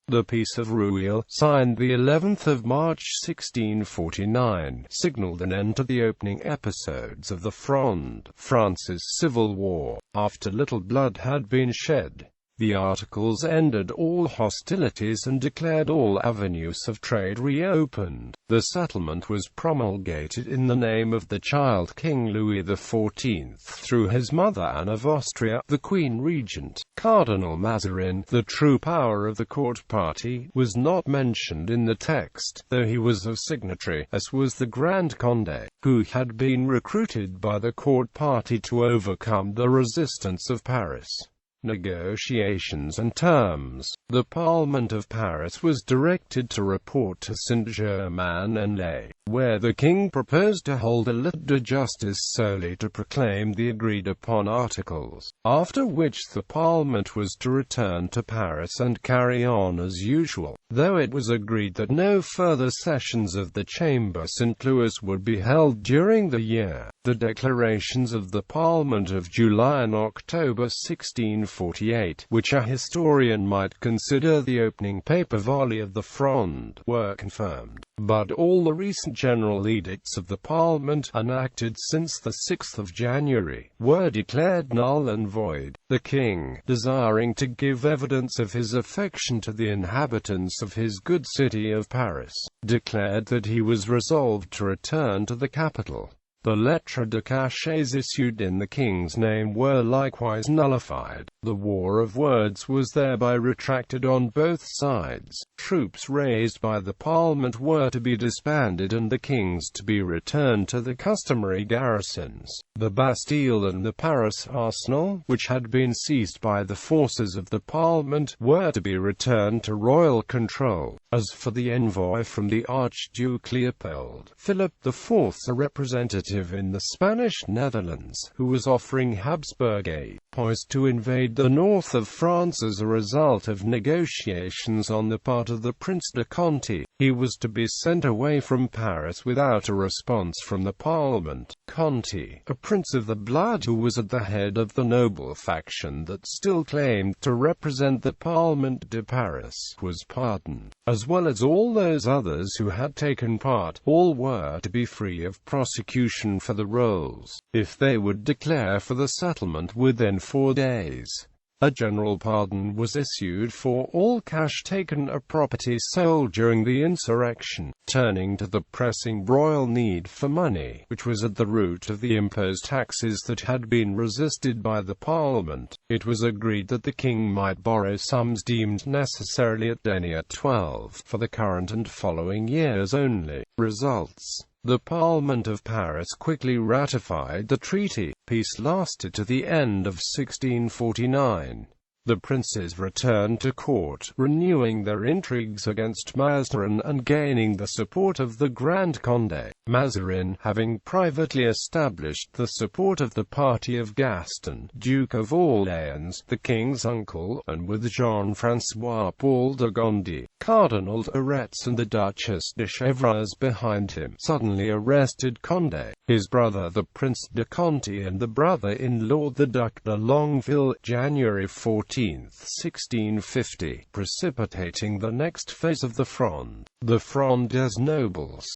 The Peace of Rueil, signed the 11th of March 1649, signalled an end to the opening episodes of the Fronde, France's civil war. After little blood had been shed, the articles ended all hostilities and declared all avenues of trade reopened. The settlement was promulgated in the name of the child King Louis XIV through his mother Anne of Austria, the Queen Regent.Cardinal Mazarin. The true power of the court party was not mentioned in the text, though he was a signatory, as was the Grand Condé, who had been recruited by the court party to overcome the resistance of Paris. Negotiations and terms. The Parliament of Paris was directed to report to Saint-Germain-en-Laye, where the king proposed to hold a let.De justice solely to proclaim the agreed-upon articles, after which the Parliament was to return to Paris and carry on as usual, though it was agreed that no further sessions of the Chamber St. Louis would be held during the year. The declarations of the Parliament of July and October 1648, which a historian might consider the opening paper volley of the Fronde, were confirmed, but all the recent general edicts of the Parliament, enacted since the 6th of January, were declared null and void. The king, desiring to give evidence of his affection to the inhabitants of his good city of Paris, declared that he was resolved to return to the capital. The lettres de cachet issued in the king's name were likewise nullified. The war of words was thereby retracted on both sides. Troops raised by the Parliament were to be disbanded and the king's to be returned to the customary garrisons. The Bastille and the Paris arsenal, which had been seized by the forces of the Parliament, were to be returned to royal control. As for the envoy from the Archduke Leopold, Philip IV, a representative in the Spanish Netherlands, who was offering Habsburg aid, poised to invade the north of France as a result of negotiations on the part of the Prince de Conti. He was to be sent away from Paris without a response from the Parliament. Conti, a prince of the blood who was at the head of the noble faction that still claimed to represent the Parlement de Paris, was pardoned, as well as all those others who had taken part. All were to be free of prosecution for the rolls, if they would declare for the settlement within 4 days. A general pardon was issued for all cash taken or property sold during the insurrection. Turning to the pressing royal need for money, which was at the root of the imposed taxes that had been resisted by the Parliament, it was agreed that the king might borrow sums deemed necessarily at denier 12 for the current and following years only. Results: the Parliament of Paris quickly ratified the treaty. Peace lasted to the end of 1649. The princes returned to court, renewing their intrigues against Mazarin and gaining the support of the Grand Condé. Mazarin, having privately established the support of the party of Gaston, Duke of Orléans, the king's uncle, and with Jean-François Paul de Gondi, Cardinal de Retz and the Duchess de Chevreuse behind him, suddenly arrested Condé, his brother the Prince de Conti and the brother-in-law the Duc de Longueville, January 14, 1650, precipitating the next phase of the Fronde. The Fronde's nobles,